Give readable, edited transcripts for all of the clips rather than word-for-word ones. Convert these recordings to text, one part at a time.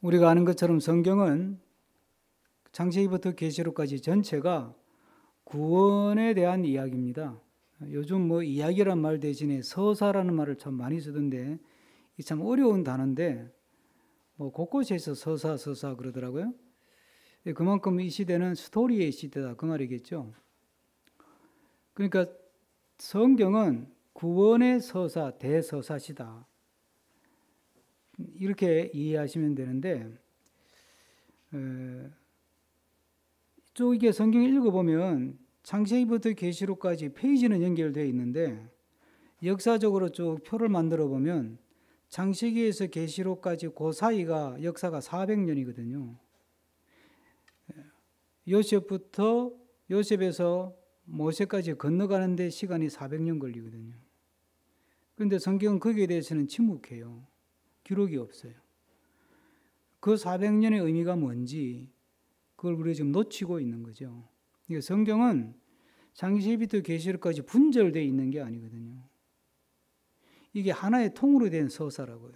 우리가 아는 것처럼 성경은 창세기부터 계시록까지 전체가 구원에 대한 이야기입니다. 요즘 뭐 이야기란 말 대신에 서사라는 말을 참 많이 쓰던데 이 참 어려운 단어인데 뭐 곳곳에서 서사 그러더라고요. 그만큼 이 시대는 스토리의 시대다 그 말이겠죠. 그러니까 성경은 구원의 서사, 대서사시다. 이렇게 이해하시면 되는데 쭉 이게 성경을 읽어보면 창세기부터 계시록까지 페이지는 연결되어 있는데 역사적으로 쭉 표를 만들어 보면 창세기에서 계시록까지 그 사이가 역사가 400년이거든요. 요셉에서 모세까지 건너가는데 시간이 400년 걸리거든요. 그런데 성경은 거기에 대해서는 침묵해요. 기록이 없어요. 그 400년의 의미가 뭔지 그걸 우리가 지금 놓치고 있는 거죠. 그러니까 성경은 창세기부터 계시록까지 분절되어 있는 게 아니거든요. 이게 하나의 통으로 된 서사라고요.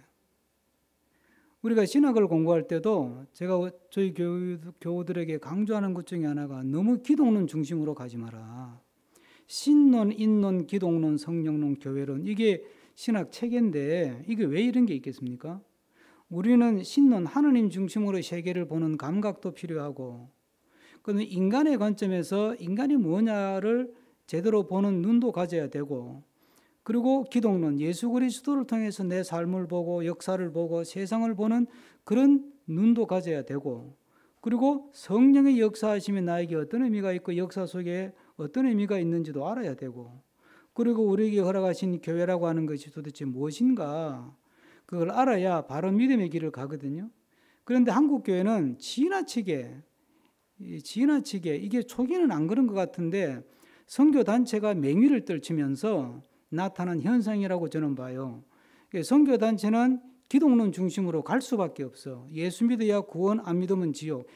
우리가 신학을 공부할 때도 제가 저희 교우들에게 강조하는 것 중에 하나가 너무 기독론 중심으로 가지 마라. 신론, 인론, 기독론, 성령론, 교회론 이게 신학 체계인데 이게 왜 이런 게 있겠습니까? 우리는 신론, 하나님 중심으로 세계를 보는 감각도 필요하고 그는 인간의 관점에서 인간이 뭐냐를 제대로 보는 눈도 가져야 되고 그리고 기독론, 예수 그리스도를 통해서 내 삶을 보고 역사를 보고 세상을 보는 그런 눈도 가져야 되고 그리고 성령의 역사하심이 나에게 어떤 의미가 있고 역사 속에 어떤 의미가 있는지도 알아야 되고 그리고 우리에게 허락하신 교회라고 하는 것이 도대체 무엇인가 그걸 알아야 바로 믿음의 길을 가거든요. 그런데 한국 교회는 지나치게 이게 초기는 안 그런 것 같은데 선교 단체가 맹위를 떨치면서 나타난 현상이라고 저는 봐요. 선교 단체는 기독론 중심으로 갈 수밖에 없어. 예수 믿어야 구원, 안 믿으면 지옥.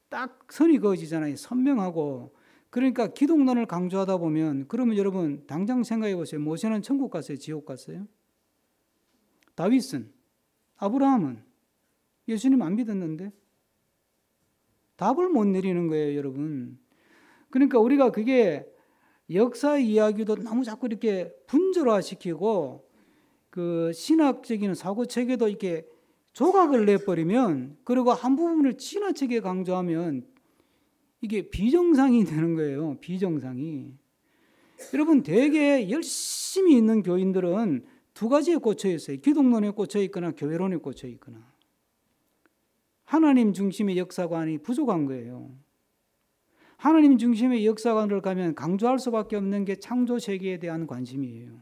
딱 선이 그어지잖아요. 선명하고. 그러니까 기독론을 강조하다 보면 그러면 여러분 당장 생각해 보세요. 모세는 천국 갔어요? 지옥 갔어요? 다윗은? 아브라함은? 예수님 안 믿었는데? 답을 못 내리는 거예요, 여러분. 그러니까 우리가 그게 역사 이야기도 너무 자꾸 이렇게 분절화시키고 그 신학적인 사고 체계도 이렇게 조각을 내버리면 그리고 한 부분을 지나치게 강조하면 이게 비정상이 되는 거예요. 비정상이. 여러분 되게 열심히 있는 교인들은 두 가지에 꽂혀 있어요. 기독론에 꽂혀 있거나 교회론에 꽂혀 있거나. 하나님 중심의 역사관이 부족한 거예요. 하나님 중심의 역사관으로 가면 강조할 수밖에 없는 게 창조 세계에 대한 관심이에요.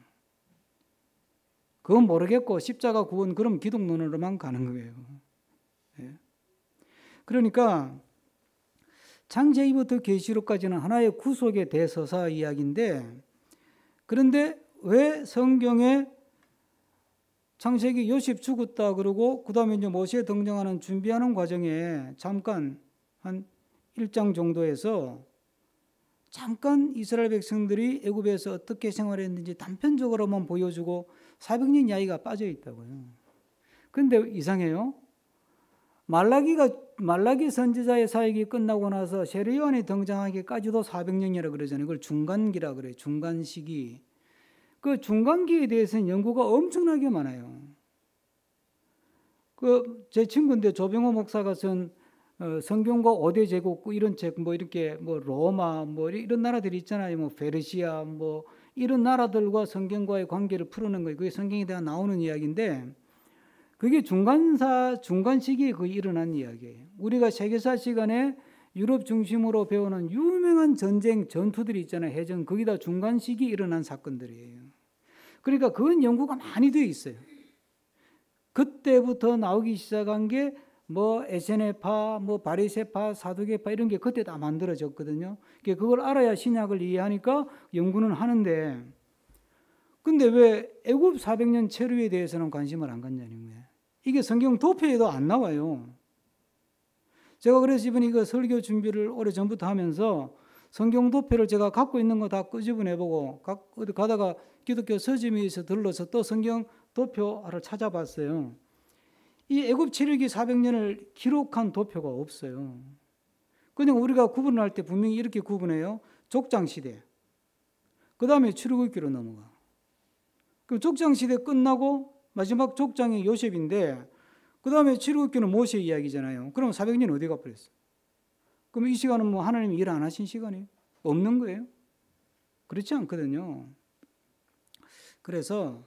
그건 모르겠고 십자가 구원 그럼 기독론으로만 가는 거예요. 그러니까 창세기부터 계시록까지는 하나의 구속의 대서사 이야기인데 그런데 왜 성경에 창세기 요셉 죽었다 그러고 그 다음에 이제 모세 등장하는 준비하는 과정에 잠깐 한 1장 정도에서 잠깐 이스라엘 백성들이 애굽에서 어떻게 생활했는지 단편적으로만 보여주고 400년 이야기가 빠져 있다고요. 그런데 이상해요. 말라기 선지자의 사역이 끝나고 나서 세례요한이 등장하기까지도 400년이라 그러잖아요. 그걸 중간기라 그래요. 중간 시기. 그 중간기에 대해서는 연구가 엄청나게 많아요. 제 친구인데 조병호 목사가 쓴 성경과 5대 제국 이런 책 뭐 이렇게 뭐 로마 뭐 이런 나라들이 있잖아요. 뭐 페르시아 뭐 이런 나라들과 성경과의 관계를 풀어낸 거예요. 그게 성경에 대한 나오는 이야기인데 그게 중간 시기에 거의 일어난 이야기예요. 우리가 세계사 시간에 유럽 중심으로 배우는 유명한 전투들이 있잖아요. 해전 거기다 중간 시기에 일어난 사건들이에요. 그러니까 그건 연구가 많이 되어 있어요. 그때부터 나오기 시작한 게 뭐 에세네파, 뭐 바리새파, 사두개파 이런 게 그때 다 만들어졌거든요. 그걸 알아야 신약을 이해하니까 연구는 하는데 근데 왜 애굽 400년 체류에 대해서는 관심을 안 갖냐는 거예요. 이게 성경 도표에도 안 나와요. 제가 그래서 이번에 이거 설교 준비를 오래전부터 하면서 성경 도표를 제가 갖고 있는 거 다 끄집어내보고 어디 가다가 기독교 서점에서 들러서 또 성경 도표를 찾아봤어요. 이 애굽 체류기 400년을 기록한 도표가 없어요. 그냥 우리가 구분할 때 분명히 이렇게 구분해요. 족장 시대. 그 다음에 출애굽기로 넘어가. 그럼 족장 시대 끝나고 마지막 족장이 요셉인데 그 다음에 출애굽기는 모세 이야기잖아요. 그럼 400년 어디 가버렸어? 그럼 이 시간은 뭐 하나님이 일 안 하신 시간이에요? 없는 거예요? 그렇지 않거든요. 그래서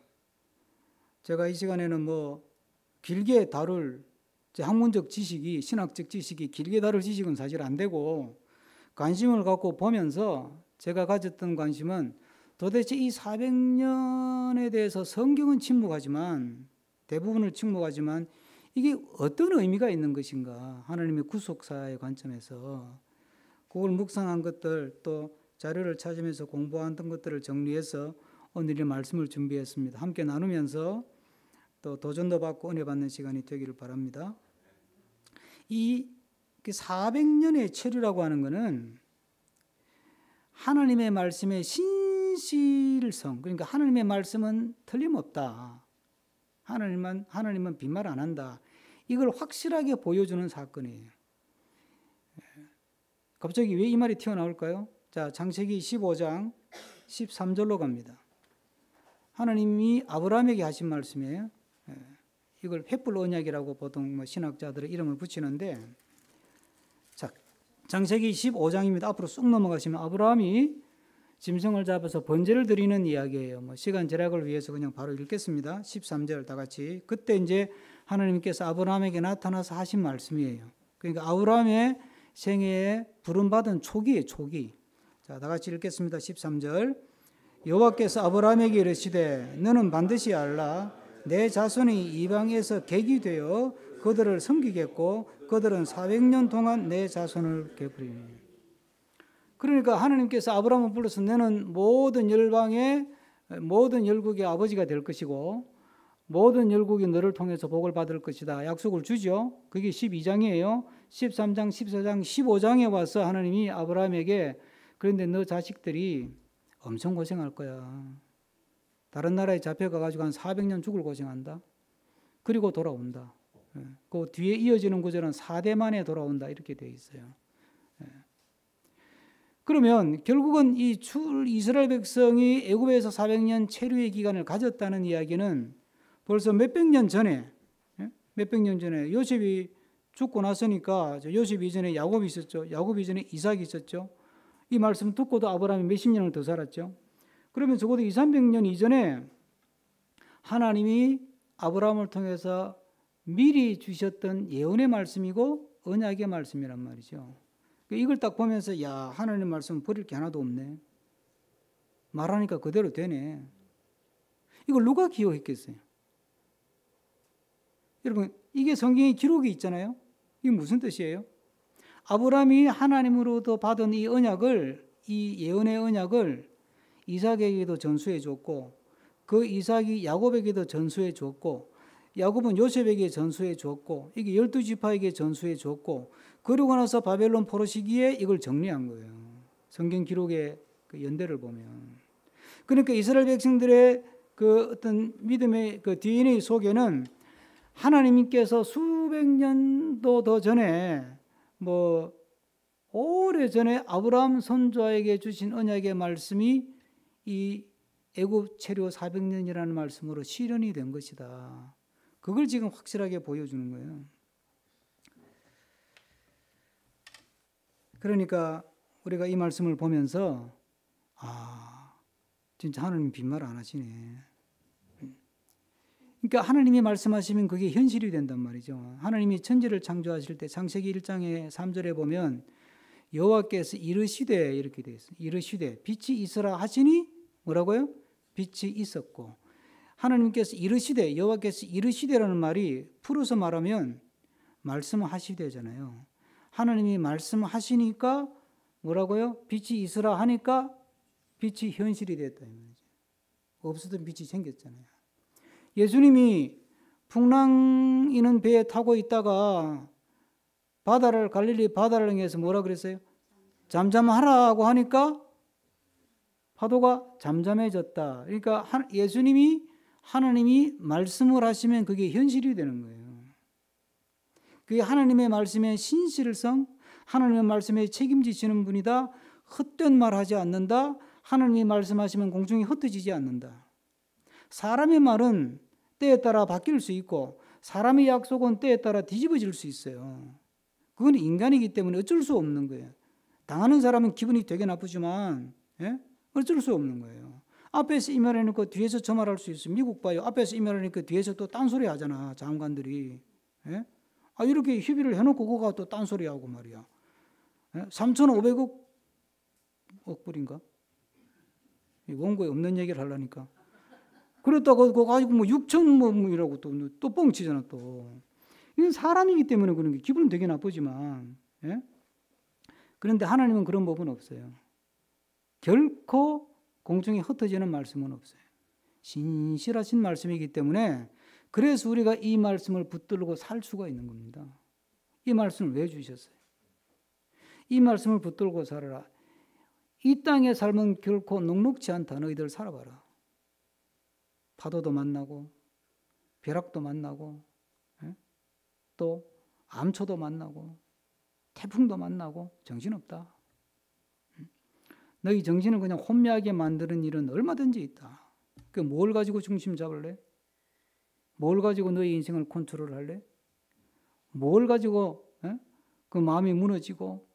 제가 이 시간에는 뭐 길게 다룰 학문적 지식이, 신학적 지식이 길게 다룰 지식은 사실 안 되고, 관심을 갖고 보면서 제가 가졌던 관심은 도대체 이 400년에 대해서 성경은 침묵하지만, 대부분을 침묵하지만 이게 어떤 의미가 있는 것인가, 하나님의 구속사의 관점에서 그걸 묵상한 것들, 또 자료를 찾으면서 공부한 것들을 정리해서 오늘의 말씀을 준비했습니다. 함께 나누면서 또 도전도 받고 은혜 받는 시간이 되기를 바랍니다. 이 400년의 체류라고 하는 것은 하나님의 말씀의 신실성, 그러니까 하나님의 말씀은 틀림없다, 하나님은 빈말 안 한다, 이걸 확실하게 보여주는 사건이에요. 갑자기 왜 이 말이 튀어나올까요? 자, 창세기 15장 13절로 갑니다. 하나님이 아브라함에게 하신 말씀이에요. 이걸 횃불 언약이라고 보통 신학자들의 이름을 붙이는데, 자, 창세기 15장입니다. 앞으로 쑥 넘어가시면 아브라함이 짐승을 잡아서 번제를 드리는 이야기예요. 시간 절약을 위해서 그냥 바로 읽겠습니다. 13절 다 같이. 그때 이제 하나님께서 아브라함에게 나타나서 하신 말씀이에요. 그러니까 아브라함의 생애에 부름받은 초기예요, 초기. 자, 다 같이 읽겠습니다. 13절. 여호와께서 아브라함에게 이르시되 너는 반드시 알라. 내 자손이 이방에서 객이 되어 그들을 섬기겠고 그들은 400년 동안 내 자손을 베푸리니. 그러니까 하나님께서 아브라함을 불러서 너는 모든 열방의 모든 열국의 아버지가 될 것이고 모든 열국이 너를 통해서 복을 받을 것이다, 약속을 주죠. 그게 12장이에요. 13장, 14장, 15장에 와서 하나님이 아브라함에게 그런데 너 자식들이 엄청 고생할 거야. 다른 나라에 잡혀가가지고 한 400년 죽을 고생한다. 그리고 돌아온다. 그 뒤에 이어지는 구절은 4대 만에 돌아온다, 이렇게 되어 있어요. 그러면 결국은 이 이스라엘 백성이 애굽에서 400년 체류의 기간을 가졌다는 이야기는 벌써 몇백 년 전에 요셉이 죽고 나서니까, 요셉 이전에 야곱이 있었죠. 야곱 이전에 이삭이 있었죠. 이 말씀 듣고도 아브라함이 몇십 년을 더 살았죠. 그러면 적어도 200~300년 이전에 하나님이 아브라함을 통해서 미리 주셨던 예언의 말씀이고 언약의 말씀이란 말이죠. 이걸 딱 보면서 야, 하나님의 말씀은 버릴 게 하나도 없네. 말하니까 그대로 되네. 이걸 누가 기억했겠어요? 여러분, 이게 성경의 기록이 있잖아요. 이게 무슨 뜻이에요? 아브라함이 하나님으로부터 받은 이 언약을, 이 예언의 언약을 이삭에게도 전수해 줬고, 그 이삭이 야곱에게도 전수해 줬고, 야곱은 요셉에게 전수해 줬고, 이게 12지파에게 전수해 줬고, 그러고 나서 바벨론 포로 시기에 이걸 정리한 거예요. 성경 기록의 그 연대를 보면. 그러니까 이스라엘 백성들의 그 어떤 믿음의 그 DNA 속에는 하나님께서 수백 년도 더 전에, 오래 전에 아브라함 선조에게 주신 언약의 말씀이 이 애굽 체류 400년이라는 말씀으로 실현이 된 것이다. 그걸 지금 확실하게 보여주는 거예요. 그러니까 우리가 이 말씀을 보면서 진짜 하나님 빈말 안 하시네. 그러니까 하나님이 말씀하시면 그게 현실이 된단 말이죠. 하나님이 천지를 창조하실 때 창세기 1장의 3절에 보면 여호와께서 이르시되, 이렇게 되어 있어요. 이르시되 빛이 있으라 하시니 뭐라고요? 빛이 있었고, 하나님께서 이르시되, 여호와께서 이르시되라는 말이 풀어서 말하면 말씀하시되잖아요. 하나님이 말씀하시니까 뭐라고요? 빛이 있으라 하니까 빛이 현실이 됐다 이 말이죠. 없었던 빛이 생겼잖아요. 예수님이 풍랑이는 배에 타고 있다가 갈릴리 바다를 향해서 뭐라 그랬어요? 잠잠하라고 하니까 파도가 잠잠해졌다. 그러니까 예수님이, 하나님이 말씀을 하시면 그게 현실이 되는 거예요. 그게 하나님의 말씀의 신실성, 하나님의 말씀에 책임지시는 분이다. 헛된 말 하지 않는다. 하나님이 말씀하시면 공중이 흩어지지 않는다. 사람의 말은 때에 따라 바뀔 수 있고 사람의 약속은 때에 따라 뒤집어질 수 있어요. 그건 인간이기 때문에 어쩔 수 없는 거예요. 당하는 사람은 기분이 되게 나쁘지만 어쩔 수 없는 거예요. 앞에서 이 말해놓고 뒤에서 저 말할 수 있어요. 미국 봐요. 앞에서 이 말하니까 뒤에서 또 딴소리 하잖아. 장관들이. 이렇게 협의를 해놓고 그거가 또 딴소리 하고 말이야. 3,500억 불인가? 원고에 없는 얘기를 하려니까. 그랬다가 그거 가지고 6,000이라고 또 뻥치잖아 또. 이건 사람이기 때문에 그런 게 기분은 되게 나쁘지만. 그런데 하나님은 그런 법은 없어요. 결코 공중에 흩어지는 말씀은 없어요. 신실하신 말씀이기 때문에 그래서 우리가 이 말씀을 붙들고 살 수가 있는 겁니다. 이 말씀을 왜 주셨어요? 이 말씀을 붙들고 살아라. 이 땅의 삶은 결코 녹록지 않다. 너희들 살아봐라. 파도도 만나고 벼락도 만나고 또 암초도 만나고 태풍도 만나고 정신없다. 너희 정신을 그냥 혼미하게 만드는 일은 얼마든지 있다. 그 뭘 가지고 중심 잡을래? 뭘 가지고 너희 인생을 컨트롤할래? 뭘 가지고 그 마음이 무너지고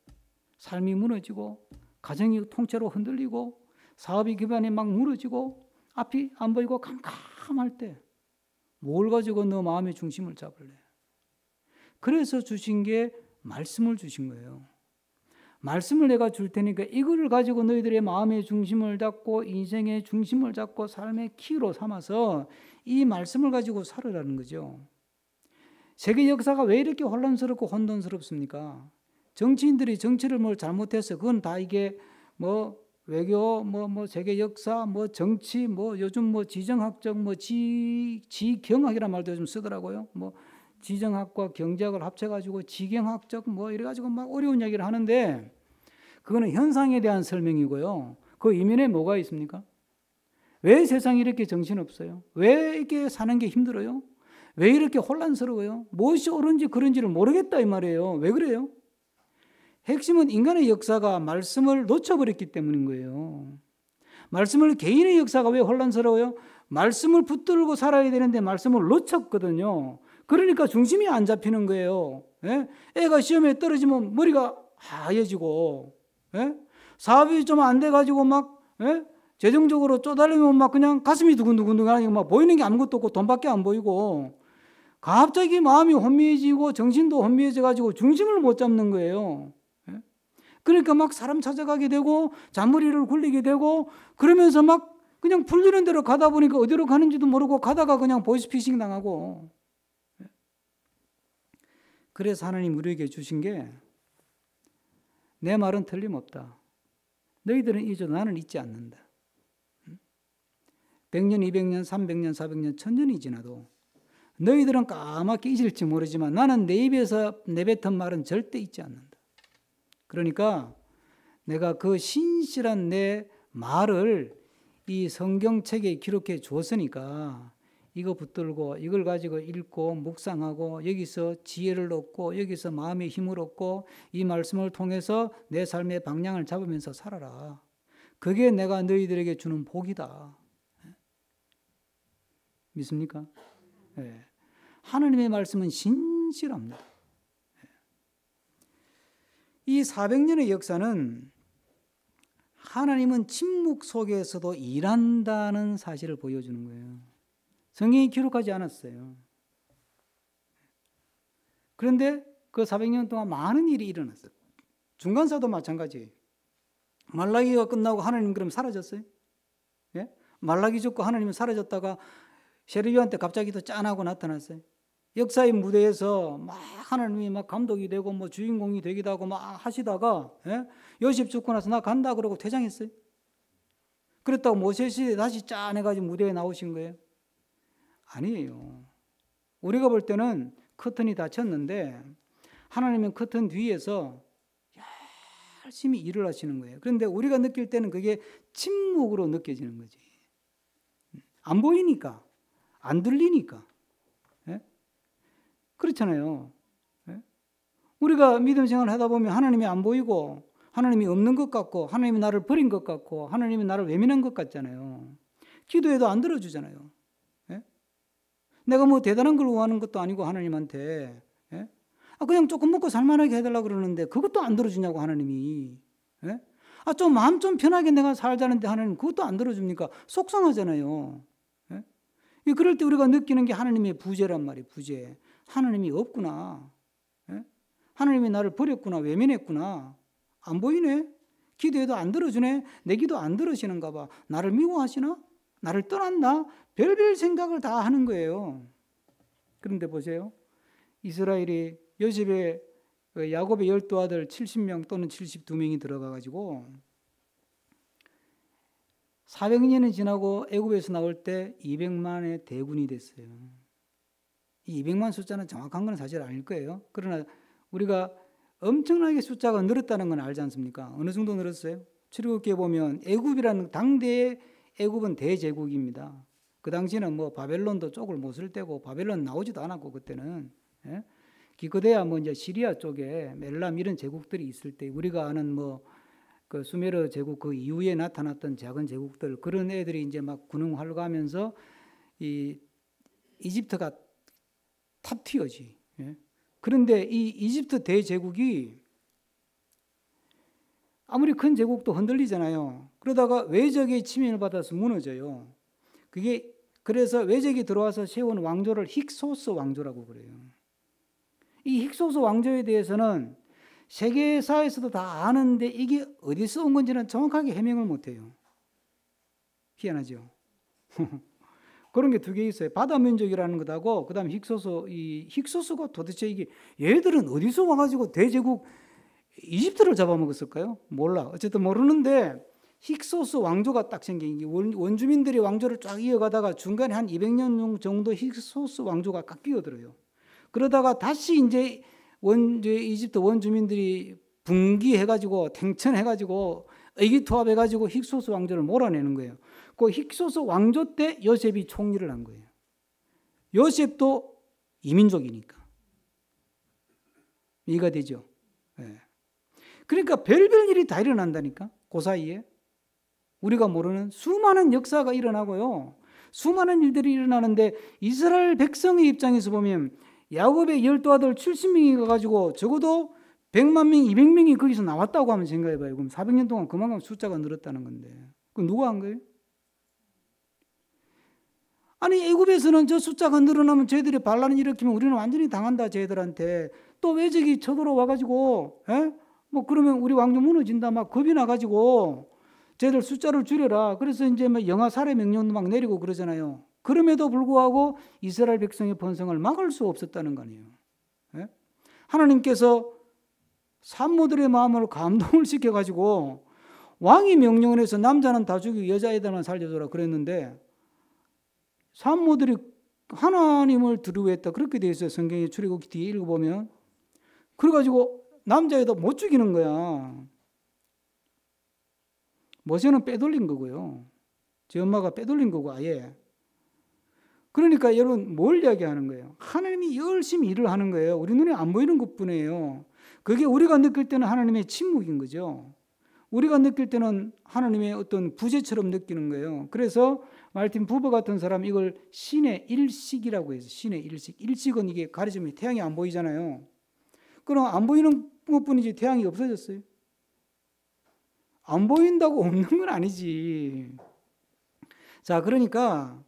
삶이 무너지고 가정이 통째로 흔들리고 사업이 기반이 막 무너지고 앞이 안 보이고 캄캄할 때 뭘 가지고 너 마음의 중심을 잡을래? 그래서 주신 게 말씀을 주신 거예요. 말씀을 내가 줄 테니까 이걸 가지고 너희들의 마음의 중심을 잡고 인생의 중심을 잡고 삶의 키로 삼아서 이 말씀을 가지고 살으라는 거죠. 세계 역사가 왜 이렇게 혼란스럽고 혼돈스럽습니까? 정치인들이 정치를 뭘 잘못해서 그건 다 이게 뭐 외교, 뭐 세계 역사, 뭐 정치, 뭐 요즘 뭐 지정학적, 뭐 지경학이라는 말도 좀 쓰더라고요. 뭐 지정학과 경제학을 합쳐가지고 지경학적 뭐 이래가지고 막 어려운 얘기를 하는데 그거는 현상에 대한 설명이고요. 그 이면에 뭐가 있습니까? 왜 세상이 이렇게 정신없어요? 왜 이렇게 사는 게 힘들어요? 왜 이렇게 혼란스러워요? 무엇이 옳은지 그런지를 모르겠다 이 말이에요. 왜 그래요? 핵심은 인간의 역사가 말씀을 놓쳐버렸기 때문인 거예요. 말씀을 개인의 역사가 왜 혼란스러워요? 말씀을 붙들고 살아야 되는데 말씀을 놓쳤거든요. 그러니까 중심이 안 잡히는 거예요. 애가 시험에 떨어지면 머리가 하얘지고 사업이 좀 안 돼가지고 막 재정적으로 쪼달리면 막 그냥 가슴이 두근두근하게 막 보이는 게 아무것도 없고 돈밖에 안 보이고 갑자기 마음이 혼미해지고 정신도 혼미해져가지고 중심을 못 잡는 거예요. 그러니까 막 사람 찾아가게 되고 잔머리를 굴리게 되고 그러면서 막 그냥 풀리는 대로 가다 보니까 어디로 가는지도 모르고 가다가 그냥 보이스피싱 당하고. 그래서 하나님 우리에게 주신 게 내 말은 틀림없다. 너희들은 잊어 나는 잊지 않는다. 100년, 200년, 300년, 400년, 1000년이 지나도 너희들은 까맣게 잊을지 모르지만 나는 내 입에서 내뱉은 말은 절대 잊지 않는다. 그러니까 내가 그 신실한 내 말을 이 성경책에 기록해 주었으니까 이거 붙들고 이걸 가지고 읽고 묵상하고 여기서 지혜를 얻고 여기서 마음의 힘을 얻고 이 말씀을 통해서 내 삶의 방향을 잡으면서 살아라. 그게 내가 너희들에게 주는 복이다. 믿습니까? 네. 하나님의 말씀은 신실합니다. 이 400년의 역사는 하나님은 침묵 속에서도 일한다는 사실을 보여주는 거예요. 성경이 기록하지 않았어요. 그런데 그 400년 동안 많은 일이 일어났어요. 중간사도 마찬가지예요. 말라기가 끝나고 하나님 그럼 사라졌어요? 예? 말라기 죽고 하나님은 사라졌다가 세르비한테 갑자기 또 짠하고 나타났어요. 역사의 무대에서 막 하나님이 막 감독이 되고 뭐 주인공이 되기도 하고 막 하시다가 요셉 죽고 나서 나 간다 그러고 퇴장했어요. 그랬다고 모세시 다시 짠해가지고 무대에 나오신 거예요. 아니에요. 우리가 볼 때는 커튼이 닫혔는데 하나님은 커튼 뒤에서 열심히 일을 하시는 거예요. 그런데 우리가 느낄 때는 그게 침묵으로 느껴지는 거지. 안 보이니까, 안 들리니까. 그렇잖아요. 우리가 믿음 생활을 하다 보면 하나님이 안 보이고 하나님이 없는 것 같고 하나님이 나를 버린 것 같고 하나님이 나를 외면한 것 같잖아요. 기도해도 안 들어주잖아요. 예? 내가 뭐 대단한 걸 구하는 것도 아니고 하나님한테 예? 그냥 조금 먹고 살만하게 해달라고 그러는데 그것도 안 들어주냐고 하나님이. 예? 좀 마음 좀 편하게 내가 살자는데 하나님 그것도 안 들어줍니까? 속상하잖아요. 예? 그럴 때 우리가 느끼는 게 하나님의 부재란 말이에요. 부재. 하나님이 없구나. 예? 하나님이 나를 버렸구나. 외면했구나. 안 보이네. 기도해도 안 들어주네. 내 기도 안 들으시는가 봐. 나를 미워하시나? 나를 떠났나? 별별 생각을 다 하는 거예요. 그런데 보세요. 이스라엘이 요셉의 야곱의 12아들 70명 또는 72명이 들어가가지고 400년이 지나고 애굽에서 나올 때 200만의 대군이 됐어요. 이 200만 숫자는 정확한 건 사실 아닐 거예요. 그러나 우리가 엄청나게 숫자가 늘었다는 건 알지 않습니까? 어느 정도 늘었어요? 출애굽기에 보면 애굽이라는 당대의 애굽은 대제국입니다. 그 당시에는 뭐 바벨론도 쪽을 못 쓸 때고 바벨론 나오지도 않았고 그때는 예? 기껏해야 뭐 이제 시리아 쪽에 멜람 이런 제국들이 있을 때 우리가 아는 뭐 그 수메르 제국 그 이후에 나타났던 작은 제국들 그런 애들이 이제 막 군웅활과하면서 이 이집트가 탑티어지. 예? 그런데 이 이집트 대제국이 아무리 큰 제국도 흔들리잖아요. 그러다가 외적의 침입을 받아서 무너져요. 그게 그래서 외적이 들어와서 세운 왕조를 힉소스 왕조라고 그래요. 이 힉소스 왕조에 대해서는 세계사에서도 다 아는데 이게 어디서 온 건지는 정확하게 해명을 못해요. 희한하죠. 그런 게 두 개 있어요. 바다 민족이라는 것하고 그다음 힉소스. 이 힉소스가 도대체 이게 얘들은 어디서 와가지고 대제국 이집트를 잡아먹었을까요? 몰라. 어쨌든 모르는데 힉소스 왕조가 딱 생긴 게 원주민들이 왕조를 쫙 이어가다가 중간에 한 200년 정도 힉소스 왕조가 딱 끼어들어요. 그러다가 다시 이제 이집트 원주민들이 분기해가지고 탱천해가지고 의기투합해가지고 힉소스 왕조를 몰아내는 거예요. 그 힉소스 왕조 때 요셉이 총리를 한 거예요. 요셉도 이민족이니까. 이해가 되죠? 네. 그러니까 별별 일이 다 일어난다니까. 그 사이에. 우리가 모르는 수많은 역사가 일어나고요. 수많은 일들이 일어나는데 이스라엘 백성의 입장에서 보면 야곱의 12아들 70명이 가가지고 적어도 100만 명, 200명이 거기서 나왔다고 하면 생각해봐요. 그럼 400년 동안 그만큼 숫자가 늘었다는 건데. 그럼 누가 한 거예요? 아니 애굽에서는 저 숫자가 늘어나면 쟤들이 반란을 일으키면 우리는 완전히 당한다 쟤들한테. 또 외적이 쳐들어와가지고 뭐 그러면 우리 왕조 무너진다 막 겁이 나가지고 쟤들 숫자를 줄여라. 그래서 이제 막 영아 살해 명령도 막 내리고 그러잖아요. 그럼에도 불구하고 이스라엘 백성의 번성을 막을 수 없었다는 거 아니에요. 예? 하나님께서 산모들의 마음을 감동을 시켜가지고 왕이 명령을 해서 남자는 다 죽이고 여자애들만 살려줘라 그랬는데 산모들이 하나님을 두려워했다. 그렇게 되어 있어요. 성경에 출애굽기 뒤에 읽어보면. 그래가지고 남자애도 못 죽이는 거야. 모세는 빼돌린 거고요. 제 엄마가 빼돌린 거고 아예. 그러니까 여러분 뭘 이야기하는 거예요? 하나님이 열심히 일을 하는 거예요. 우리 눈에 안 보이는 것뿐이에요. 그게 우리가 느낄 때는 하나님의 침묵인 거죠. 우리가 느낄 때는 하나님의 어떤 부재처럼 느끼는 거예요. 그래서 말틴 부버 같은 사람 이걸 신의 일식이라고 해서 신의 일식. 일식은 이게 가려지면 태양이 안 보이잖아요. 그럼 안 보이는 것뿐이지 태양이 없어졌어요? 안 보인다고 없는 건 아니지. 자, 그러니까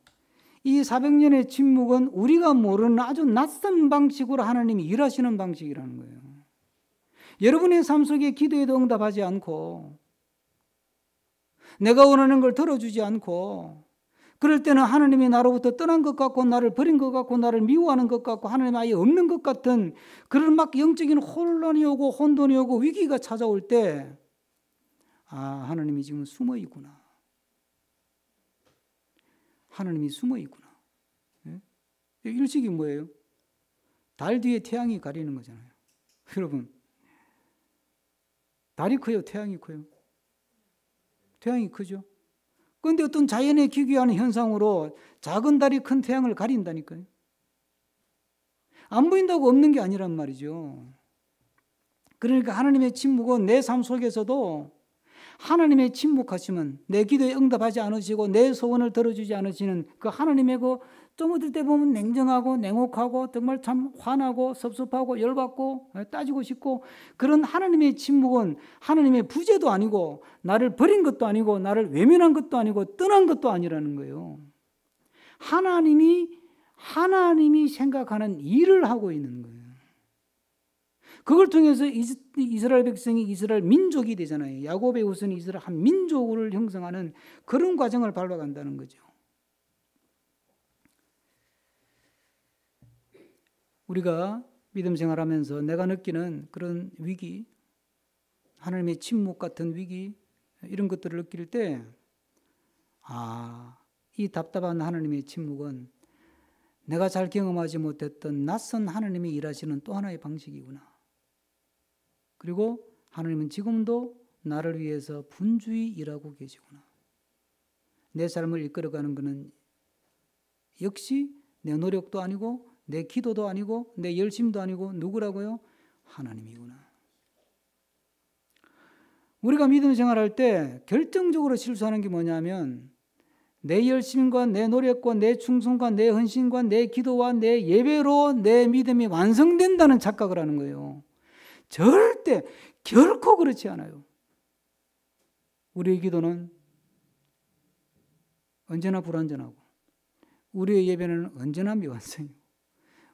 이 400년의 침묵은 우리가 모르는 아주 낯선 방식으로 하나님이 일하시는 방식이라는 거예요. 여러분의 삶 속에 기도에도 응답하지 않고 내가 원하는 걸 들어주지 않고 그럴 때는 하나님이 나로부터 떠난 것 같고 나를 버린 것 같고 나를 미워하는 것 같고 하나님 아예 없는 것 같은 그런 막 영적인 혼란이 오고 혼돈이 오고 위기가 찾아올 때 하나님이 지금 숨어 있구나. 하나님이 숨어 있구나. 예? 일식이 뭐예요? 달 뒤에 태양이 가리는 거잖아요. 여러분, 달이 커요? 태양이 커요? 태양이 크죠? 그런데 어떤 자연의 기괴한 현상으로 작은 달이 큰 태양을 가린다니까요. 안 보인다고 없는 게 아니란 말이죠. 그러니까 하나님의 침묵은 내 삶 속에서도 하나님의 침묵하시면 내 기도에 응답하지 않으시고 내 소원을 들어주지 않으시는 그 하나님의 그 좀 어떨 때 보면 냉정하고 냉혹하고 정말 참 화나고 섭섭하고 열받고 따지고 싶고 그런 하나님의 침묵은 하나님의 부재도 아니고 나를 버린 것도 아니고 나를 외면한 것도 아니고 떠난 것도 아니라는 거예요. 하나님이 생각하는 일을 하고 있는 거예요. 그걸 통해서 이스라엘 백성이 이스라엘 민족이 되잖아요. 야곱의 후손이 이스라엘 한 민족을 형성하는 그런 과정을 밟아간다는 거죠. 우리가 믿음 생활하면서 내가 느끼는 그런 위기, 하나님의 침묵 같은 위기, 이런 것들을 느낄 때, 이 답답한 하나님의 침묵은 내가 잘 경험하지 못했던 낯선 하나님이 일하시는 또 하나의 방식이구나. 그리고 하나님은 지금도 나를 위해서 분주히 일하고 계시구나. 내 삶을 이끌어가는 것은 역시 내 노력도 아니고 내 기도도 아니고 내 열심도 아니고 누구라고요? 하나님이구나. 우리가 믿음 생활할 때 결정적으로 실수하는 게 뭐냐면 내 열심과 내 노력과 내 충성과 내 헌신과 내 기도와 내 예배로 내 믿음이 완성된다는 착각을 하는 거예요. 절대 결코 그렇지 않아요. 우리의 기도는 언제나 불완전하고 우리의 예배는 언제나 미완성이고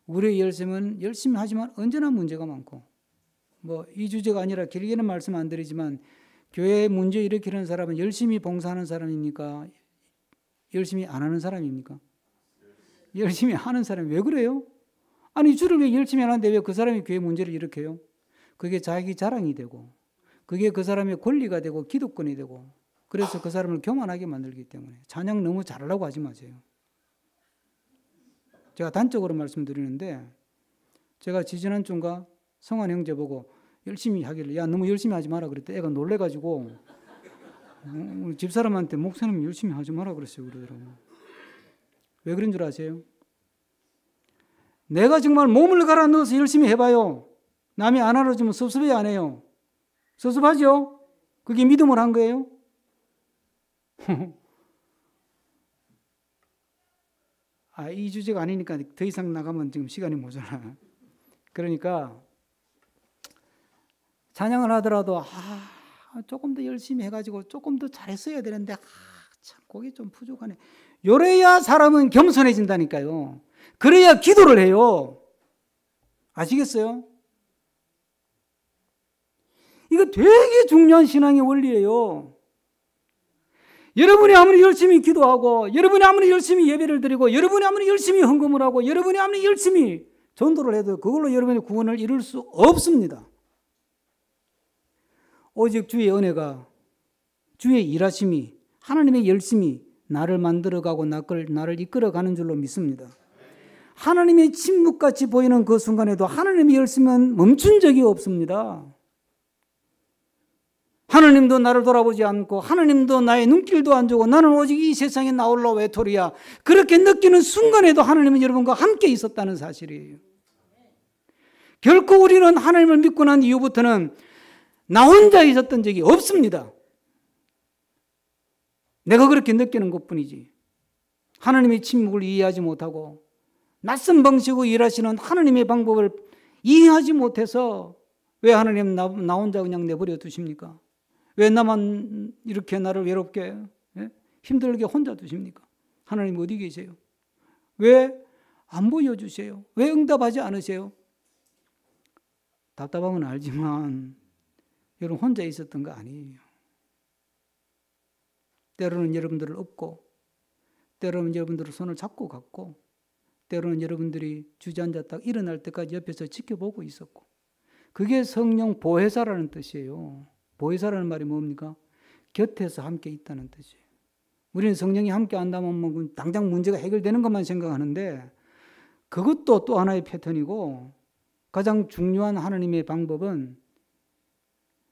우리의 열심은 열심히 하지만 언제나 문제가 많고 이 주제가 아니라 길게는 말씀 안 드리지만 교회에 문제 일으키는 사람은 열심히 봉사하는 사람입니까? 열심히 안 하는 사람입니까? 열심히 하는 사람이 왜 그래요? 아니 주를 왜 열심히 하는데 왜 그 사람이 교회 문제를 일으켜요? 그게 자기 자랑이 되고 그게 그 사람의 권리가 되고 기득권이 되고 그래서 그 사람을 교만하게 만들기 때문에 찬양 너무 잘하려고 하지 마세요. 제가 단적으로 말씀드리는데 제가 지지난주인가 성환 형제 보고 열심히 하길래 야 너무 열심히 하지 마라 그랬더니 애가 놀래가지고 집사람한테 목사님 열심히 하지 마라 그랬어요. 그러더라고요. 왜 그런 줄 아세요? 내가 정말 몸을 갈아 넣어서 열심히 해봐요. 남이 안 알아주면 섭섭해 안 해요? 섭섭하죠? 그게 믿음을 한 거예요? 이 주제가 아니니까 더 이상 나가면 지금 시간이 모자라. 그러니까 찬양을 하더라도 조금 더 열심히 해가지고 조금 더 잘했어야 되는데 참 그게 좀 부족하네. 요래야 사람은 겸손해진다니까요. 그래야 기도를 해요. 아시겠어요? 이거 되게 중요한 신앙의 원리예요. 여러분이 아무리 열심히 기도하고 여러분이 아무리 열심히 예배를 드리고 여러분이 아무리 열심히 헌금을 하고 여러분이 아무리 열심히 전도를 해도 그걸로 여러분의 구원을 이룰 수 없습니다. 오직 주의 은혜가 주의 일하심이 하나님의 열심히 나를 만들어가고 나를 이끌어가는 줄로 믿습니다. 하나님의 침묵같이 보이는 그 순간에도 하나님의 열심은 멈춘 적이 없습니다. 하나님도 나를 돌아보지 않고 하나님도 나의 눈길도 안 주고 나는 오직 이 세상에 나홀로 외톨이야. 그렇게 느끼는 순간에도 하나님은 여러분과 함께 있었다는 사실이에요. 결코 우리는 하나님을 믿고 난 이후부터는 나 혼자 있었던 적이 없습니다. 내가 그렇게 느끼는 것뿐이지. 하나님의 침묵을 이해하지 못하고 낯선 방식으로 일하시는 하나님의 방법을 이해하지 못해서 왜 하나님 나 혼자 그냥 내버려 두십니까? 왜 나만 이렇게 나를 외롭게 힘들게 혼자 두십니까? 하나님 어디 계세요? 왜 안 보여주세요? 왜 응답하지 않으세요? 답답함은 알지만 여러분 혼자 있었던 거 아니에요. 때로는 여러분들을 업고 때로는 여러분들을 손을 잡고 갔고 때로는 여러분들이 주저앉았다가 일어날 때까지 옆에서 지켜보고 있었고 그게 성령 보혜사라는 뜻이에요. 보혜사라는 말이 뭡니까? 곁에서 함께 있다는 뜻이에요. 우리는 성령이 함께 한다면 당장 문제가 해결되는 것만 생각하는데 그것도 또 하나의 패턴이고 가장 중요한 하나님의 방법은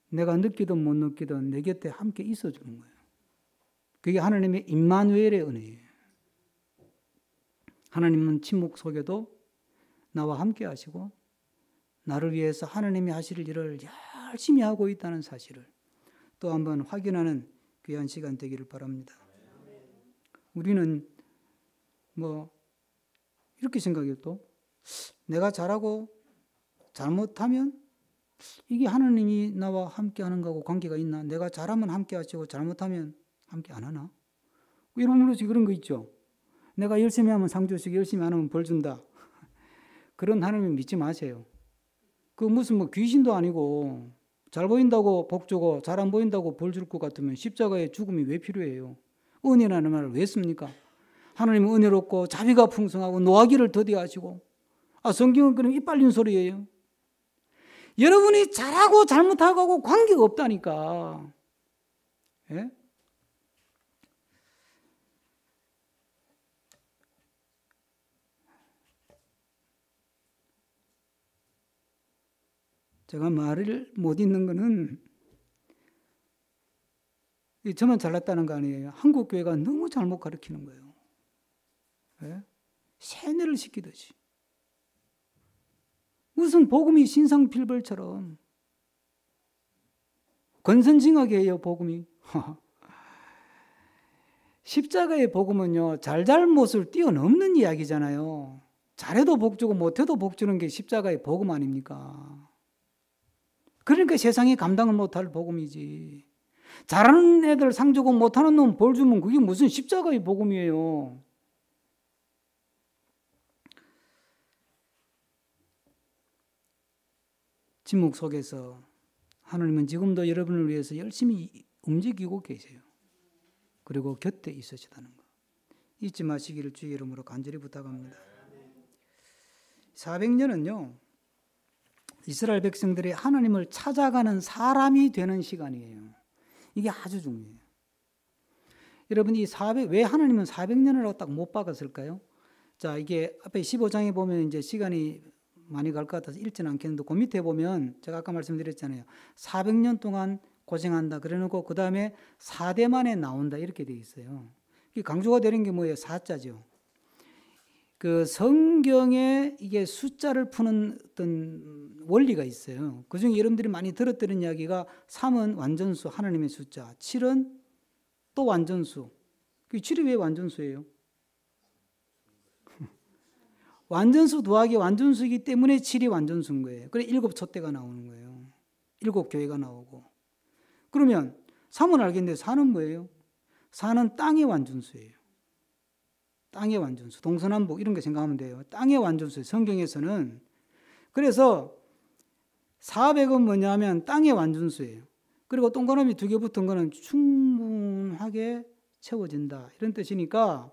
내가 느끼든 못 느끼든 내 곁에 함께 있어주는 거예요. 그게 하나님의 임마누엘의 은혜예요. 하나님은 침묵 속에도 나와 함께 하시고 나를 위해서 하나님이 하실 일을 열심히 하고 있다는 사실을 또 한번 확인하는 귀한 시간 되기를 바랍니다. 우리는 뭐 이렇게 생각해요. 또 내가 잘하고 잘못하면 이게 하나님이 나와 함께하는 거하고 관계가 있나? 내가 잘하면 함께 하시고 잘못하면 함께 안 하나? 이런 그런 거 있죠. 내가 열심히 하면 상 주시고 열심히 안 하면 벌 준다. 그런 하나님 믿지 마세요. 그 무슨 뭐 귀신도 아니고 잘 보인다고 복 주고 잘 안 보인다고 벌 줄 것 같으면 십자가의 죽음이 왜 필요해요? 은혜라는 말을 왜 씁니까? 하나님은 은혜롭고 자비가 풍성하고 노하기를 더디하시고 성경은 그럼 이빨린 소리예요. 여러분이 잘하고 잘못하고 관계가 없다니까. 예? 제가 말을 못 읽는 거는 저만 잘났다는 거 아니에요. 한국 교회가 너무 잘못 가르치는 거예요. 예? 세뇌를 시키듯이. 무슨 복음이 신상필벌처럼 권선징악이에요. 해요, 복음이. 십자가의 복음은요, 잘잘못을 뛰어넘는 이야기잖아요. 잘해도 복 주고 못해도 복 주는 게 십자가의 복음 아닙니까? 그러니까 세상이 감당을 못할 복음이지. 잘하는 애들 상 주고 못하는 놈 벌 주면 그게 무슨 십자가의 복음이에요. 침묵 속에서 하나님은 지금도 여러분을 위해서 열심히 움직이고 계세요. 그리고 곁에 있으시다는 것 잊지 마시기를 주의 이름으로 간절히 부탁합니다. 400년은요 이스라엘 백성들이 하나님을 찾아가는 사람이 되는 시간이에요. 이게 아주 중요해요. 여러분 왜 하나님은 400년을 딱 못 박았을까요? 자, 이게 앞에 15장에 보면 이제 시간이 많이 갈 것 같아서 읽지는 않겠는데 그 밑에 보면 제가 아까 말씀드렸잖아요. 400년 동안 고생한다 그래놓고 그 다음에 4대 만에 나온다 이렇게 돼 있어요. 강조가 되는 게 뭐예요? 4자죠. 그 성경에 이게 숫자를 푸는 어떤 원리가 있어요. 그중에 여러분들이 많이 들었던 이야기가 3은 완전수, 하나님의 숫자, 7은 또 완전수. 7이 왜 완전수예요? 완전수 더하기 완전수이기 때문에 7이 완전수인 거예요. 그래 7 촛대가 나오는 거예요. 7 교회가 나오고. 그러면 3은 알겠는데 4는 뭐예요? 4는 땅의 완전수예요. 땅의 완전수, 동서남북 이런 거 생각하면 돼요. 땅의 완전수, 성경에서는. 그래서 400은 뭐냐면 땅의 완전수예요. 그리고 동그라미 2개 붙은 거는 충분하게 채워진다 이런 뜻이니까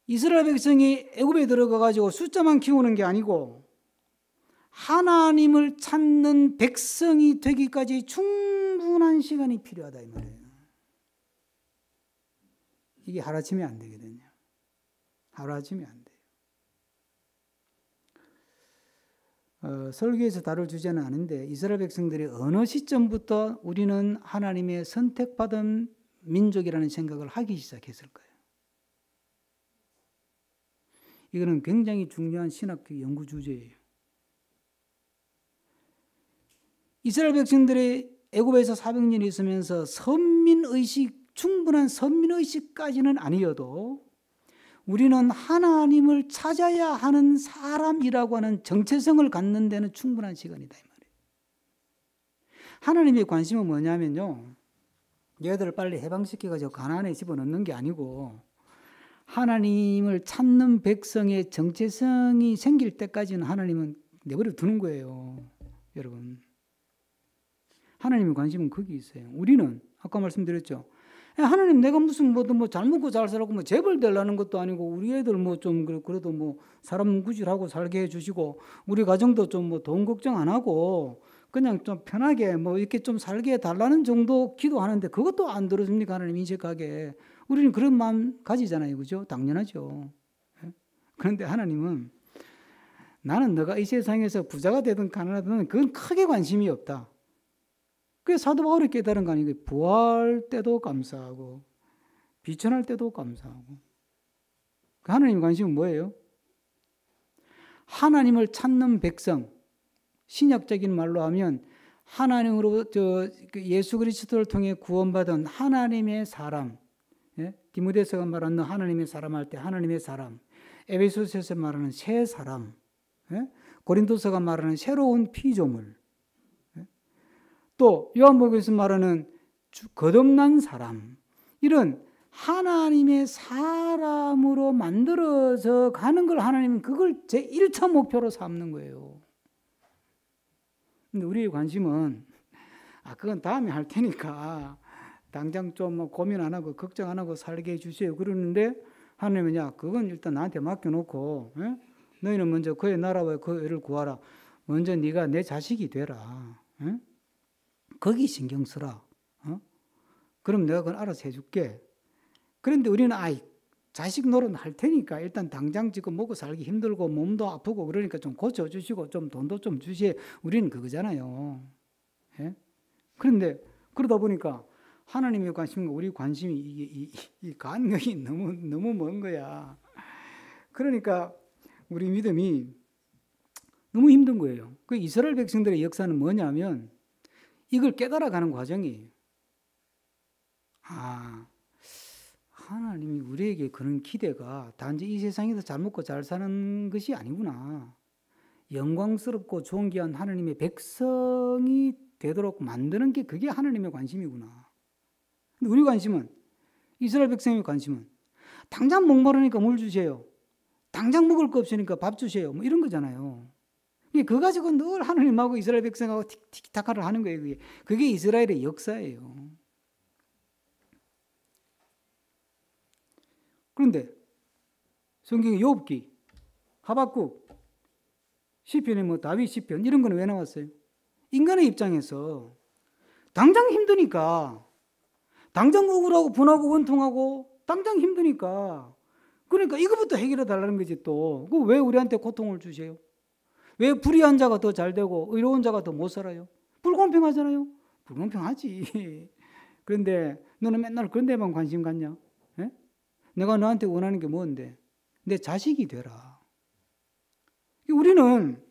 이스라엘 백성이 애굽에 들어가 가지고 숫자만 키우는 게 아니고 하나님을 찾는 백성이 되기까지 충분한 시간이 필요하다 이 말이에요. 이게 하루아침에 안 되거든요. 하루아침에 안 돼요. 설교에서 다룰 주제는 아닌데 이스라엘 백성들이 어느 시점부터 우리는 하나님의 선택받은 민족이라는 생각을 하기 시작했을 거예요. 이거는 굉장히 중요한 신학교 연구 주제예요. 이스라엘 백성들이 애굽에서 400년 있으면서 충분한 선민의식까지는 아니어도 우리는 하나님을 찾아야 하는 사람이라고 하는 정체성을 갖는 데는 충분한 시간이다 이 말이에요. 하나님의 관심은 뭐냐면요. 얘들을 빨리 해방시켜가지고 가나안에 집어넣는 게 아니고 하나님을 찾는 백성의 정체성이 생길 때까지는 하나님은 내버려 두는 거예요. 여러분. 하나님의 관심은 거기 있어요. 우리는 아까 말씀드렸죠. 하나님 내가 무슨 잘 먹고 잘 살고 재벌 되려는 것도 아니고 우리 애들 좀 그래도 사람 구실하고 살게 해주시고 우리 가정도 좀 돈 걱정 안 하고 그냥 좀 편하게 이렇게 좀 살게 해달라는 정도 기도하는데 그것도 안 들어줍니까? 하나님 인식하게. 우리는 그런 마음 가지잖아요. 그죠? 당연하죠. 그런데 하나님은 나는 너가 이 세상에서 부자가 되든 가난하든 그건 크게 관심이 없다. 그래서 사도 바울이 깨달은 거 아니에요. 부활 때도 감사하고 비천할 때도 감사하고. 하나님 관심은 뭐예요? 하나님을 찾는 백성, 신약적인 말로 하면 하나님으로 예수 그리스도를 통해 구원받은 하나님의 사람, 예? 디모데서가 말하는 하나님의 사람 할 때 하나님의 사람, 에베소서에서 말하는 새 사람, 예? 고린도서가 말하는 새로운 피조물, 예? 또 요한복음에서 말하는 거듭난 사람, 이런 하나님의 사람으로 만들어져 가는 걸 하나님은 그걸 제1차 목표로 삼는 거예요. 근데 우리의 관심은 그건 다음에 할 테니까 당장 좀 뭐 고민 안 하고 걱정 안 하고 살게 해주세요. 그러는데 하나님은 그건 일단 나한테 맡겨놓고, 예? 너희는 먼저 그의 나라와 그 의를 구하라. 먼저 네가 내 자식이 되라. 예? 거기 신경 쓰라. 그럼 내가 그건 알아서 해줄게. 그런데 우리는 자식 노릇 할 테니까 일단 당장 지금 먹고 살기 힘들고 몸도 아프고 그러니까 좀 고쳐주시고 좀 돈도 좀 주시에 우리는 그거잖아요. 예? 그런데 그러다 보니까 하나님의 관심과 우리 관심이 이 간격이 너무 먼 거야. 그러니까 우리 믿음이 너무 힘든 거예요. 그 이스라엘 백성들의 역사는 뭐냐면 이걸 깨달아가는 과정이에요. 하나님이 우리에게 그런 기대가 단지 이 세상에서 잘 먹고 잘 사는 것이 아니구나. 영광스럽고 존귀한 하나님의 백성이 되도록 만드는 게 그게 하나님의 관심이구나. 근데 우리 관심은, 이스라엘 백성의 관심은 당장 목마르니까 물 주세요. 당장 먹을 거 없으니까 밥 주세요. 뭐 이런 거잖아요. 그거 가지고 늘 하나님하고 이스라엘 백성하고 티키타카를 하는 거예요. 그게 이스라엘의 역사예요. 그런데 성경의 욥기, 하박국, 시편에 다윗 시편 이런 거는 왜 나왔어요? 인간의 입장에서 당장 힘드니까, 당장 억울하고 분하고 원통하고 당장 힘드니까, 그러니까 이거부터 해결해 달라는 거지. 또 왜 우리한테 고통을 주세요? 왜 불의한 자가 더 잘 되고 의로운 자가 더 못 살아요? 불공평하잖아요. 불공평하지. 그런데 너는 맨날 그런 데만 관심 갖냐? 예? 내가 너한테 원하는 게 뭔데? 내 자식이 되라. 우리는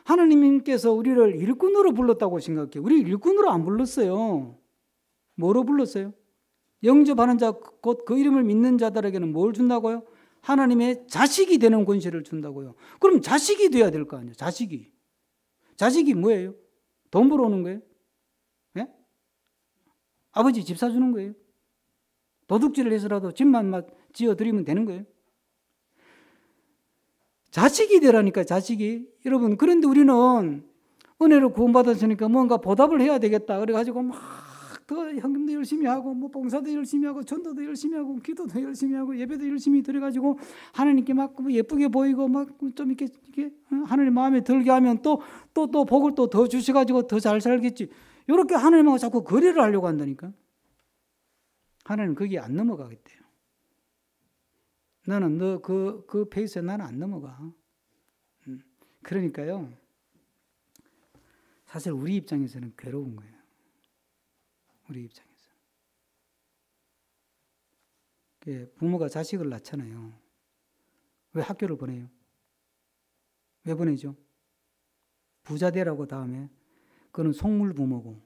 하나님께서 우리를 일꾼으로 불렀다고 생각해요. 우리 일꾼으로 안 불렀어요. 뭐로 불렀어요? 영접하는 자, 곧 그 이름을 믿는 자들에게는 뭘 준다고요? 하나님의 자식이 되는 권세를 준다고요. 그럼 자식이 돼야 될 거 아니에요. 자식이 뭐예요? 돈 벌어오는 거예요? 예? 아버지 집 사주는 거예요? 도둑질을 해서라도 집만 지어드리면 되는 거예요? 자식이 되라니까, 자식이. 여러분, 그런데 우리는 은혜로 구원받았으니까 뭔가 보답을 해야 되겠다. 그래가지고 막 더 헌금도 열심히 하고, 봉사도 열심히 하고, 전도도 열심히 하고, 기도도 열심히 하고, 예배도 열심히 드려가지고 하나님께 막 예쁘게 보이고 막 좀 이렇게 하나님 마음에 들게 하면 또 복을 또 더 주셔가지고 더 잘 살겠지. 이렇게 하나님하고 자꾸 거래를 하려고 한다니까. 하나님 거기에 안 넘어가겠대요. 나는 너 그 페이스에 나는 안 넘어가. 그러니까요. 사실 우리 입장에서는 괴로운 거예요. 우리 입장에서. 부모가 자식을 낳잖아요. 왜 학교를 보내요? 왜 보내죠? 부자 되라고 다음에. 그건 속물 부모고.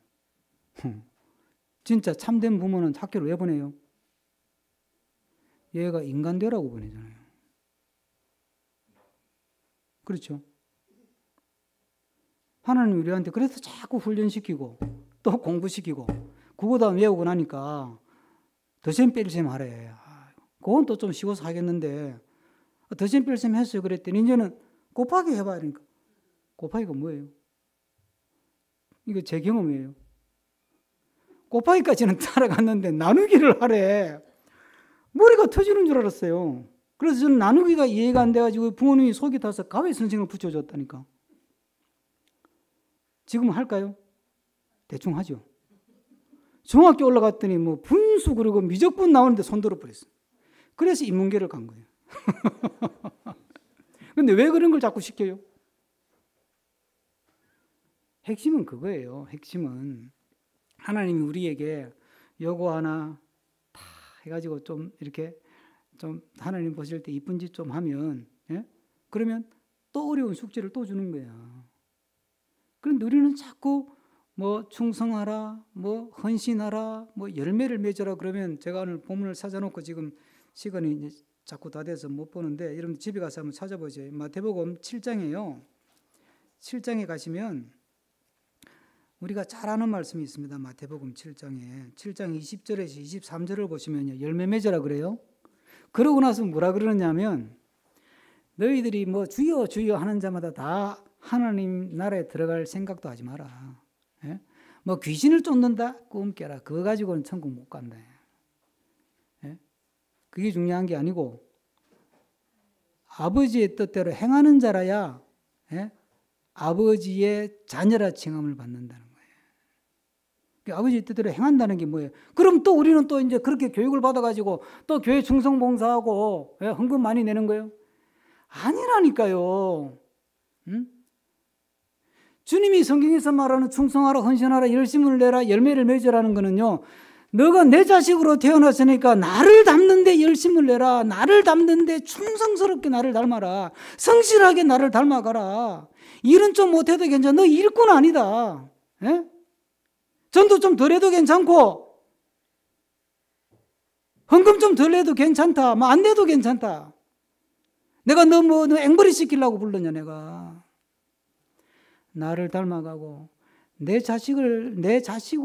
진짜 참된 부모는 학교를 왜 보내요? 얘가 인간 되라고 보내잖아요. 그렇죠? 하나님 우리한테 그래서 자꾸 훈련시키고 또 공부시키고 그거 다 외우고 나니까 더셈 뺄셈 하래. 그건 또 좀 쉬워서 하겠는데 더셈 뺄셈 했어요. 그랬더니 이제는 곱하기 해봐야 하니까. 곱하기가 뭐예요? 이거 제 경험이에요. 곱하기까지는 따라갔는데 나누기를 하래. 머리가 터지는 줄 알았어요. 그래서 저는 나누기가 이해가 안 돼가지고 부모님이 속이 타서 가외 선생을 붙여줬다니까. 지금 할까요? 대충 하죠. 중학교 올라갔더니 분수 그리고 미적분 나오는데 손 들어버렸어요. 그래서 인문계를 간 거예요. 그런데 왜 그런 걸 자꾸 시켜요? 핵심은 그거예요. 핵심은 하나님이 우리에게 요거 하나 다 해가지고 좀 이렇게 좀 하나님 보실 때 이쁜 짓 좀 하면, 예? 그러면 또 어려운 숙제를 또 주는 거야. 그런데 우리는 자꾸 뭐 충성하라, 뭐 헌신하라, 뭐 열매를 맺어라 그러면 제가 오늘 본문을 찾아놓고 지금 시간이 이제 자꾸 다 돼서 못 보는데 여러분 집에 가서 한번 찾아보세요. 마태복음 7장이에요. 7장에 가시면 우리가 잘 아는 말씀이 있습니다. 마태복음 7장에 7장 20절에서 23절을 보시면요. 열매 맺어라 그래요. 그러고 나서 뭐라 그러냐면 너희들이 뭐 주여 주여 하는 자마다 다 하나님 나라에 들어갈 생각도 하지 마라. 예? 뭐 귀신을 쫓는다? 꿈 깨라. 그거 가지고는 천국 못 간다. 예? 그게 중요한 게 아니고 아버지의 뜻대로 행하는 자라야 예? 아버지의 자녀라 칭함을 받는다는 거예요. 그러니까 아버지의 뜻대로 행한다는 게 뭐예요? 그럼 또 우리는 또 이제 그렇게 교육을 받아가지고 또 교회 충성 봉사하고 예? 헌금 많이 내는 거예요? 아니라니까요. 응? 주님이 성경에서 말하는 충성하라, 헌신하라, 열심을 내라, 열매를 맺으라는 거는요. 너가 내 자식으로 태어났으니까 나를 닮는데 열심을 내라. 나를 닮는데 충성스럽게 나를 닮아라. 성실하게 나를 닮아가라. 일은 좀 못해도 괜찮아. 너 일꾼 아니다. 예? 전도 좀 덜 해도 괜찮고 헌금 좀 덜 해도 괜찮다. 뭐 안 내도 괜찮다. 내가 너 앵벌이 시키려고 불렀냐 내가. 나를 닮아가고 내 자식으로서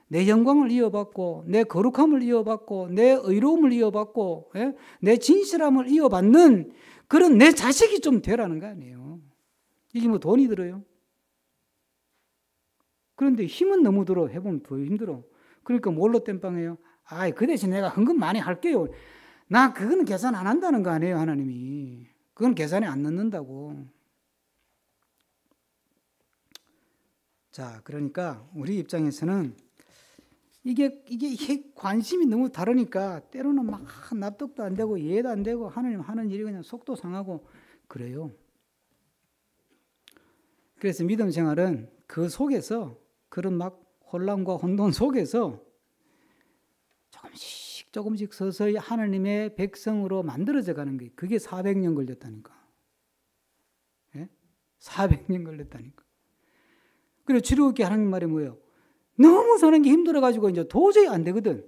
내 영광을 이어받고 내 거룩함을 이어받고 내 의로움을 이어받고 내 진실함을 이어받는 그런 내 자식이 좀 되라는 거 아니에요. 이게 뭐 돈이 들어요? 그런데 힘은 너무 들어. 해보면 더 힘들어. 그러니까 뭘로 땜빵해요? 아이 그 대신 내가 헌금 많이 할게요. 나 그거는 계산 안 한다는 거 아니에요. 하나님이. 그건 계산에 안 넣는다고. 자, 그러니까 우리 입장에서는 이게 관심이 너무 다르니까 때로는 막 납득도 안 되고 이해도 안 되고 하나님 하는 일이 그냥 속도 상하고 그래요. 그래서 믿음 생활은 그 속에서 그런 막 혼란과 혼돈 속에서 조금씩 서서히 하나님의 백성으로 만들어져 가는 게 그게 400년 걸렸다니까. 예? 400년 걸렸다니까. 그리고 출애굽기 하나님 말이 뭐예요? 너무 사는 게 힘들어가지고 이제 도저히 안 되거든.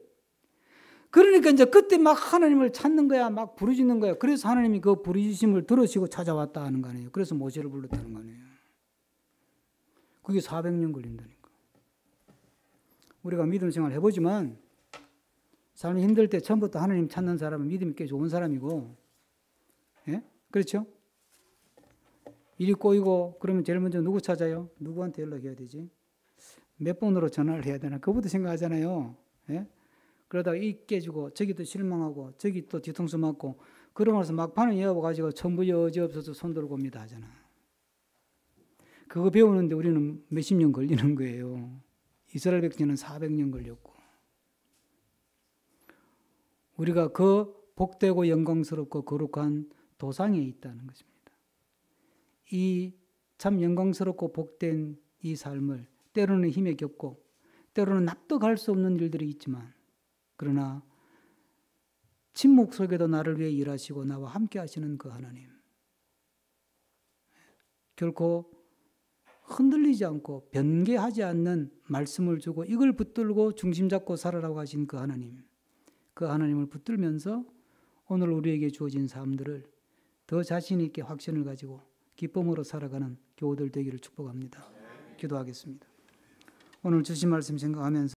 그러니까 이제 그때 막 하나님을 찾는 거야, 막 부르짖는 거야. 그래서 하나님이 그 부르짖음을 들으시고 찾아왔다 하는 거 아니에요. 그래서 모세를 불렀다는 거 아니에요. 그게 400년 걸린다니까. 우리가 믿음 생활 해보지만 삶이 힘들 때 처음부터 하나님 찾는 사람은 믿음이 꽤 좋은 사람이고, 예? 그렇죠? 일이 꼬이고 그러면 제일 먼저 누구 찾아요? 누구한테 연락해야 되지? 몇 번으로 전화를 해야 되나? 그것부터 생각하잖아요. 예? 그러다가 이 깨지고 저기 또 실망하고 저기 또 뒤통수 맞고 그러고 나서 막판은 이어가지고 천부 여지없어서 손 들고 옵니다 하잖아. 그거 배우는데 우리는 몇십 년 걸리는 거예요. 이스라엘 백성은 400년 걸렸고 우리가 그 복되고 영광스럽고 거룩한 도상에 있다는 것입니다. 이 참 영광스럽고 복된 이 삶을 때로는 힘에 겪고 때로는 납득할 수 없는 일들이 있지만 그러나 침묵 속에도 나를 위해 일하시고 나와 함께 하시는 그 하나님 결코 흔들리지 않고 변개하지 않는 말씀을 주고 이걸 붙들고 중심 잡고 살아라고 하신 그 하나님 그 하나님을 붙들면서 오늘 우리에게 주어진 삶들을 더 자신 있게 확신을 가지고 기쁨으로 살아가는 교우들 되기를 축복합니다. 기도하겠습니다. 오늘 주신 말씀 생각하면서